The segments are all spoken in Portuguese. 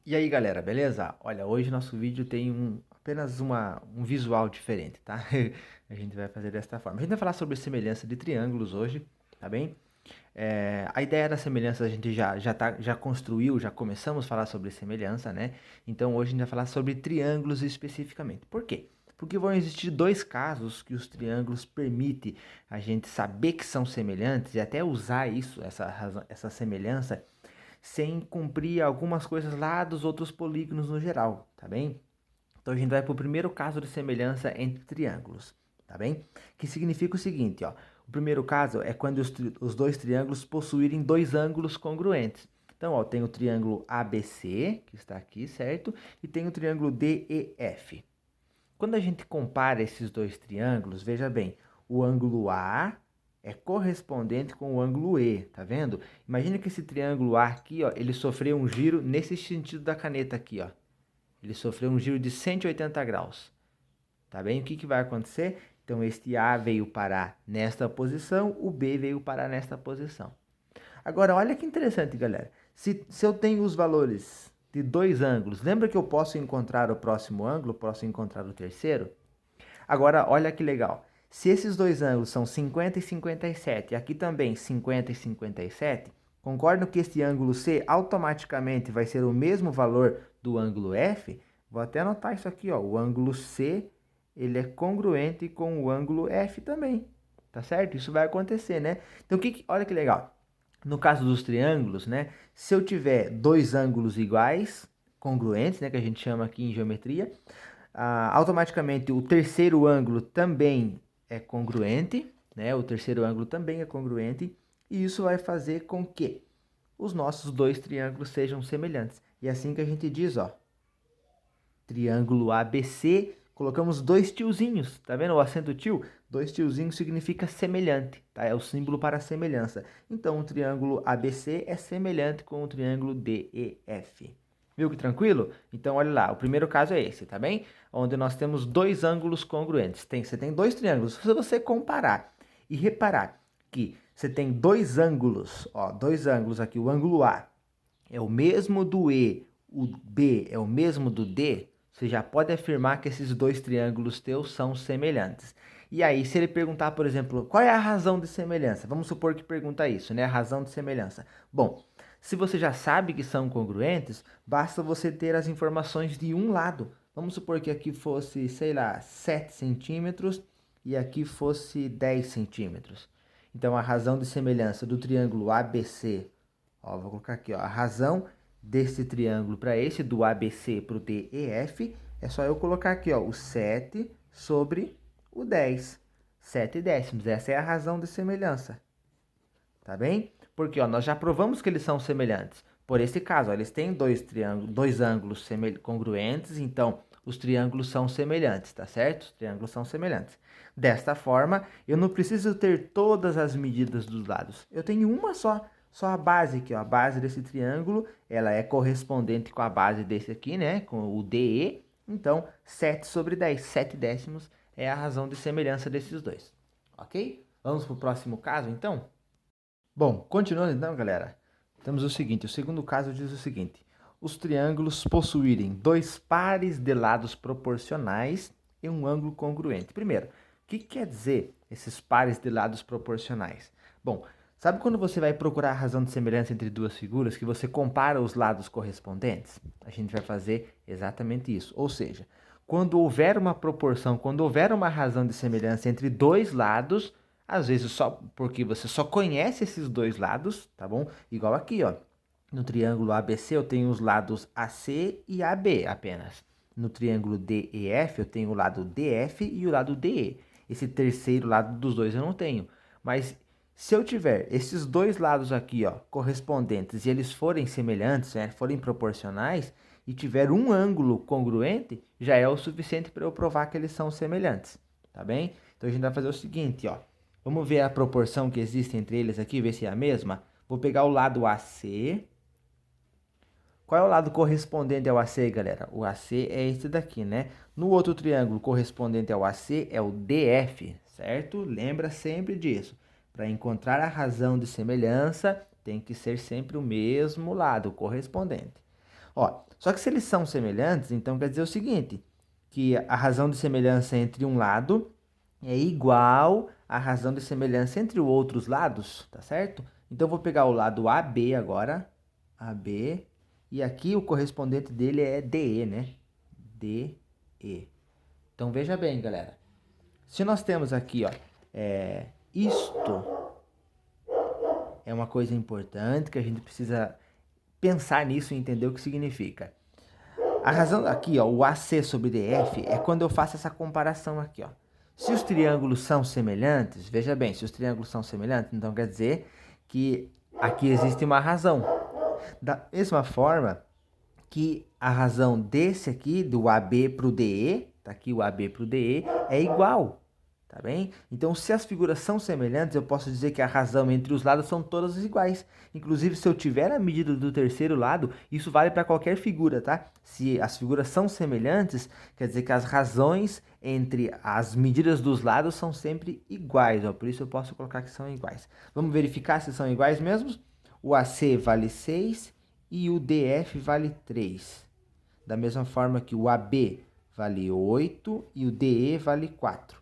E aí galera, beleza? Olha, hoje nosso vídeo tem apenas um visual diferente, tá? A gente vai fazer desta forma. A gente vai falar sobre semelhança de triângulos hoje, tá bem? A ideia da semelhança a gente já construiu, já começamos a falar sobre semelhança, né? Então hoje a gente vai falar sobre triângulos especificamente. Por quê? Porque vão existir dois casos que os triângulos permitem a gente saber que são semelhantes e até usar isso, essa semelhança sem cumprir algumas coisas lá dos outros polígonos no geral, tá bem? Então a gente vai para o primeiro caso de semelhança entre triângulos, tá bem? Que significa o seguinte, ó. O primeiro caso é quando os dois triângulos possuírem dois ângulos congruentes. Então, ó, tem o triângulo ABC, que está aqui, certo? E tem o triângulo DEF. Quando a gente compara esses dois triângulos, veja bem, o ângulo A é correspondente com o ângulo E, tá vendo? Imagina que esse triângulo A aqui, ó, ele sofreu um giro nesse sentido da caneta aqui, ó. Ele sofreu um giro de 180 graus, tá bem? O que vai acontecer? Então, este A veio parar nesta posição, o B veio parar nesta posição. Agora, olha que interessante, galera. Se eu tenho os valores de dois ângulos, lembra que eu posso encontrar o próximo ângulo, posso encontrar o terceiro? Agora, olha que legal. Se esses dois ângulos são 50 e 57, e aqui também 50 e 57, concordam que este ângulo C automaticamente vai ser o mesmo valor do ângulo F? Vou até anotar isso aqui, ó. O ângulo C, ele é congruente com o ângulo F também. Tá certo? Isso vai acontecer, né? Então, olha que legal. No caso dos triângulos, né? Se eu tiver dois ângulos iguais, congruentes, né? Que a gente chama aqui em geometria, automaticamente o terceiro ângulo também é congruente, né? O terceiro ângulo também é congruente, e isso vai fazer com que os nossos dois triângulos sejam semelhantes. E é assim que a gente diz, ó, triângulo ABC, colocamos dois tiozinhos, tá vendo o acento tio? Dois tiozinhos significa semelhante, tá? É o símbolo para semelhança. Então, o triângulo ABC é semelhante com o triângulo DEF. Viu que tranquilo? Então, olha lá, o primeiro caso é esse, tá bem? Onde nós temos dois ângulos congruentes. Você tem dois triângulos. Se você comparar e reparar que você tem dois ângulos, ó, dois ângulos aqui, o ângulo A é o mesmo do E, o B é o mesmo do D, você já pode afirmar que esses dois triângulos teus são semelhantes. E aí, se ele perguntar, por exemplo, qual é a razão de semelhança? Vamos supor que pergunta isso, né? A razão de semelhança. Bom, se você já sabe que são congruentes, basta você ter as informações de um lado. Vamos supor que aqui fosse, sei lá, 7 centímetros e aqui fosse 10 centímetros. Então, a razão de semelhança do triângulo ABC, ó, vou colocar aqui, ó, a razão desse triângulo para esse, do ABC para o DEF, é só eu colocar aqui, ó, o 7 sobre o 10. 7 décimos, essa é a razão de semelhança, tá bem? Porque, ó, nós já provamos que eles são semelhantes. Por esse caso, ó, eles têm dois ângulos congruentes, então os triângulos são semelhantes, tá certo? Os triângulos são semelhantes. Desta forma, eu não preciso ter todas as medidas dos lados. Eu tenho uma só a base aqui, ó, a base desse triângulo, ela é correspondente com a base desse aqui, né, com o DE. Então, 7 sobre 10, 7 décimos é a razão de semelhança desses dois, ok? Vamos para o próximo caso, então? Bom, continuando então, galera, temos o seguinte, o segundo caso diz o seguinte: os triângulos possuírem dois pares de lados proporcionais e um ângulo congruente. Primeiro, o que quer dizer esses pares de lados proporcionais? Bom, sabe quando você vai procurar a razão de semelhança entre duas figuras, que você compara os lados correspondentes? A gente vai fazer exatamente isso, ou seja, quando houver uma proporção, quando houver uma razão de semelhança entre dois lados, às vezes só porque você só conhece esses dois lados, tá bom? Igual aqui, ó. No triângulo ABC eu tenho os lados AC e AB apenas. No triângulo DEF eu tenho o lado DF e o lado DE. Esse terceiro lado dos dois eu não tenho. Mas se eu tiver esses dois lados aqui, ó, correspondentes e eles forem semelhantes, né, forem proporcionais e tiver um ângulo congruente, já é o suficiente para eu provar que eles são semelhantes, tá bem? Então a gente vai fazer o seguinte, ó. Vamos ver a proporção que existe entre eles aqui, ver se é a mesma. Vou pegar o lado AC. Qual é o lado correspondente ao AC, galera? O AC é esse daqui, né? No outro triângulo correspondente ao AC é o DF, certo? Lembra sempre disso. Para encontrar a razão de semelhança, tem que ser sempre o mesmo lado correspondente. Ó, só que se eles são semelhantes, então quer dizer o seguinte, que a razão de semelhança entre um lado é igual à razão de semelhança entre os outros lados, tá certo? Então eu vou pegar o lado AB agora, AB, e aqui o correspondente dele é DE, né? DE. Então veja bem, galera. Se nós temos aqui, ó, isto é uma coisa importante que a gente precisa pensar nisso e entender o que significa. A razão aqui, ó, o AC sobre DF, é quando eu faço essa comparação aqui, ó. Se os triângulos são semelhantes, veja bem, se os triângulos são semelhantes, então quer dizer que aqui existe uma razão. Da mesma forma que a razão desse aqui, do AB para o DE, tá aqui o AB para o DE, é igual, tá bem? Então, se as figuras são semelhantes, eu posso dizer que a razão entre os lados são todas iguais. Inclusive, se eu tiver a medida do terceiro lado, isso vale para qualquer figura, tá? Se as figuras são semelhantes, quer dizer que as razões entre as medidas dos lados são sempre iguais, ó. Por isso eu posso colocar que são iguais. Vamos verificar se são iguais mesmo? O AC vale 6 e o DF vale 3. Da mesma forma que o AB vale 8 e o DE vale 4.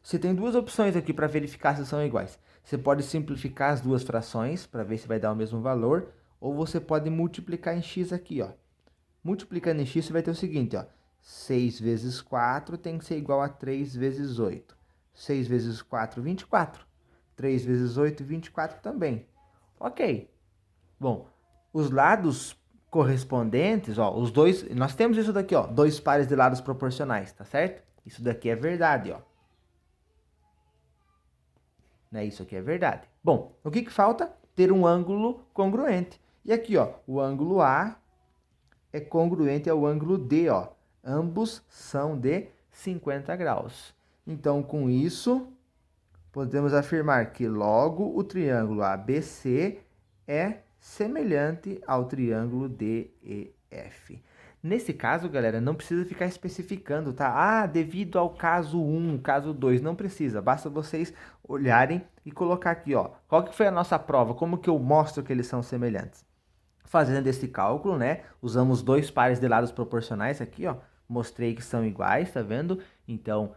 Você tem duas opções aqui para verificar se são iguais. Você pode simplificar as duas frações para ver se vai dar o mesmo valor, ou você pode multiplicar em x aqui, ó. Multiplicando em x, você vai ter o seguinte, ó. 6 vezes 4 tem que ser igual a 3 vezes 8. 6 vezes 4, 24. 3 vezes 8, 24 também. Ok. Bom, os lados correspondentes, ó, os dois, nós temos isso daqui, ó, dois pares de lados proporcionais, tá certo? Isso daqui é verdade, ó. Né? Isso aqui é verdade. Bom, o que falta? Ter um ângulo congruente. E aqui, ó, o ângulo A é congruente ao ângulo D, ó. Ambos são de 50 graus. Então, com isso, podemos afirmar que logo o triângulo ABC é semelhante ao triângulo DEF. Nesse caso, galera, não precisa ficar especificando, tá? Ah, devido ao caso 1, caso 2, não precisa. Basta vocês olharem e colocar aqui, ó. Qual que foi a nossa prova? Como que eu mostro que eles são semelhantes? Fazendo esse cálculo, né? Usamos dois pares de lados proporcionais aqui, ó. Mostrei que são iguais, tá vendo? Então,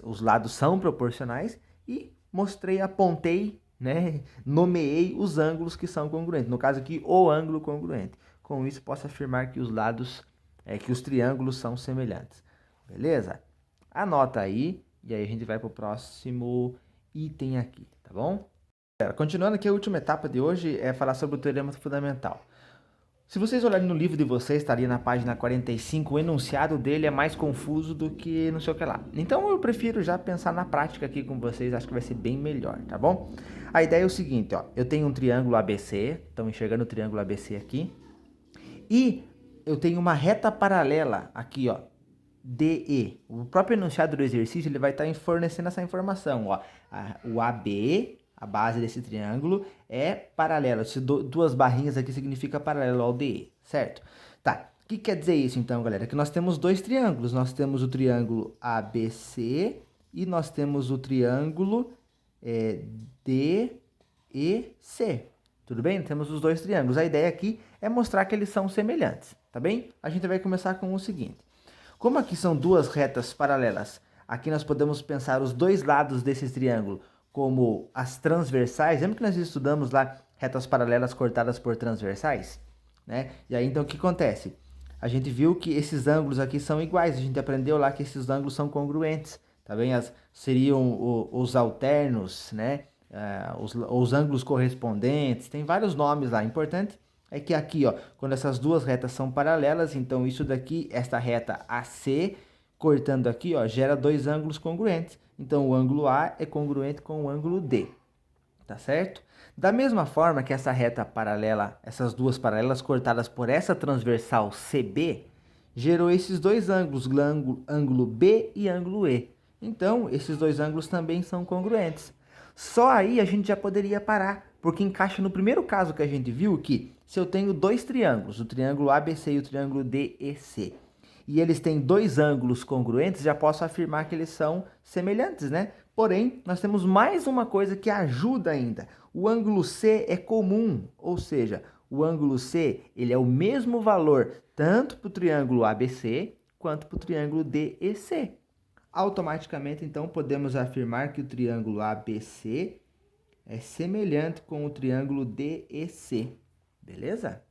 os lados são proporcionais e mostrei, apontei, né? Nomeei os ângulos que são congruentes. No caso aqui, o ângulo congruente. Com isso, posso afirmar que que os triângulos são semelhantes. Beleza? Anota aí e aí a gente vai para o próximo item aqui, tá bom? Continuando aqui, a última etapa de hoje é falar sobre o teorema fundamental. Se vocês olharem no livro de vocês, estaria na página 45, o enunciado dele é mais confuso do que não sei o que lá. Então eu prefiro já pensar na prática aqui com vocês, acho que vai ser bem melhor, tá bom? A ideia é o seguinte, ó, eu tenho um triângulo ABC, estão enxergando o triângulo ABC aqui, e eu tenho uma reta paralela aqui, ó, DE. O próprio enunciado do exercício ele vai estar fornecendo essa informação, ó. O AB, a base desse triângulo, é paralelo. Duas barrinhas aqui significa paralelo ao DE, certo? Tá. O que quer dizer isso então, galera? Que nós temos dois triângulos. Nós temos o triângulo ABC e nós temos o triângulo DEC. Tudo bem? Temos os dois triângulos. A ideia aqui é mostrar que eles são semelhantes, tá bem? A gente vai começar com o seguinte. Como aqui são duas retas paralelas, aqui nós podemos pensar os dois lados desse triângulo como as transversais. Lembra que nós estudamos lá retas paralelas cortadas por transversais? Né? E aí, então, o que acontece? A gente viu que esses ângulos aqui são iguais. A gente aprendeu lá que esses ângulos são congruentes, tá bem? Seriam os alternos, né? Os ângulos correspondentes, tem vários nomes lá. Importante é que aqui, ó, quando essas duas retas são paralelas, então isso daqui, esta reta AC, cortando aqui, ó, gera dois ângulos congruentes. Então o ângulo A é congruente com o ângulo D, tá certo? Da mesma forma que essa reta paralela, essas duas paralelas cortadas por essa transversal CB, gerou esses dois ângulos, ângulo B e ângulo E. Então, esses dois ângulos também são congruentes. Só aí a gente já poderia parar, porque encaixa no primeiro caso que a gente viu que se eu tenho dois triângulos, o triângulo ABC e o triângulo DEC, e eles têm dois ângulos congruentes, já posso afirmar que eles são semelhantes, né? Porém, nós temos mais uma coisa que ajuda ainda. O ângulo C é comum, ou seja, o ângulo C ele é o mesmo valor tanto para o triângulo ABC quanto para o triângulo DEC. Automaticamente, então, podemos afirmar que o triângulo ABC é semelhante com o triângulo DEC. Beleza?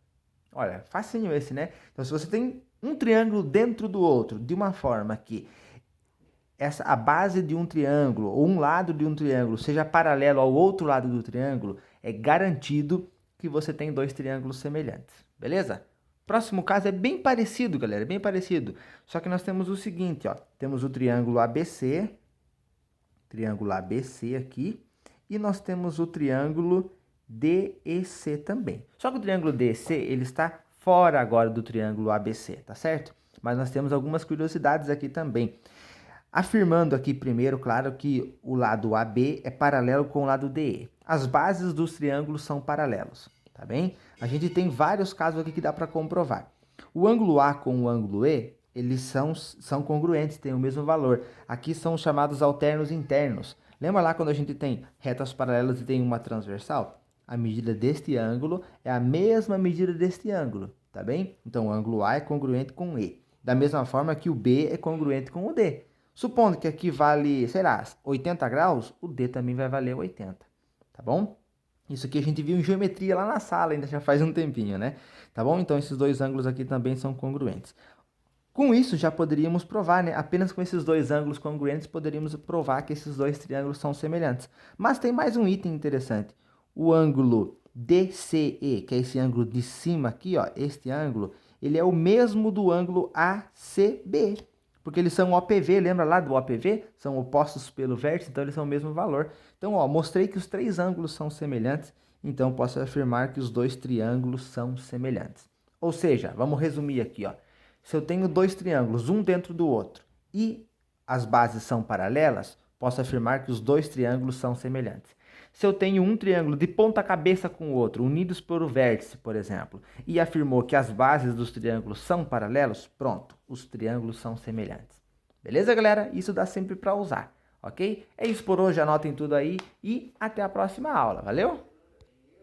Olha, facinho esse, né? Então, se você tem um triângulo dentro do outro, de uma forma que a base de um triângulo ou um lado de um triângulo seja paralelo ao outro lado do triângulo, é garantido que você tem dois triângulos semelhantes. Beleza? Próximo caso é bem parecido, galera, bem parecido. Só que nós temos o seguinte, ó, temos o triângulo ABC aqui, e nós temos o triângulo DEC também. Só que o triângulo DEC, ele está fora agora do triângulo ABC, tá certo? Mas nós temos algumas curiosidades aqui também. Afirmando aqui primeiro, claro, que o lado AB é paralelo com o lado DE. As bases dos triângulos são paralelos, tá bem? A gente tem vários casos aqui que dá para comprovar. O ângulo A com o ângulo E, eles são congruentes, têm o mesmo valor. Aqui são chamados alternos internos. Lembra lá quando a gente tem retas paralelas e tem uma transversal? A medida deste ângulo é a mesma medida deste ângulo, tá bem? Então, o ângulo A é congruente com o E. Da mesma forma que o B é congruente com o D. Supondo que aqui vale, sei lá, 80 graus, o D também vai valer 80, tá bom? Isso aqui a gente viu em geometria lá na sala, ainda já faz um tempinho, né? Tá bom? Então, esses dois ângulos aqui também são congruentes. Com isso, já poderíamos provar, né? Apenas com esses dois ângulos congruentes, poderíamos provar que esses dois triângulos são semelhantes. Mas tem mais um item interessante. O ângulo DCE, que é esse ângulo de cima aqui, ó, este ângulo, ele é o mesmo do ângulo ACB. Porque eles são OPV, lembra lá do OPV? São opostos pelo vértice, então eles são o mesmo valor. Então, ó, mostrei que os três ângulos são semelhantes, então posso afirmar que os dois triângulos são semelhantes. Ou seja, vamos resumir aqui, ó. Se eu tenho dois triângulos, um dentro do outro, e as bases são paralelas, posso afirmar que os dois triângulos são semelhantes. Se eu tenho um triângulo de ponta cabeça com o outro, unidos por um vértice, por exemplo, e afirmou que as bases dos triângulos são paralelos, pronto, os triângulos são semelhantes. Beleza, galera? Isso dá sempre para usar, ok? É isso por hoje, anotem tudo aí e até a próxima aula, valeu?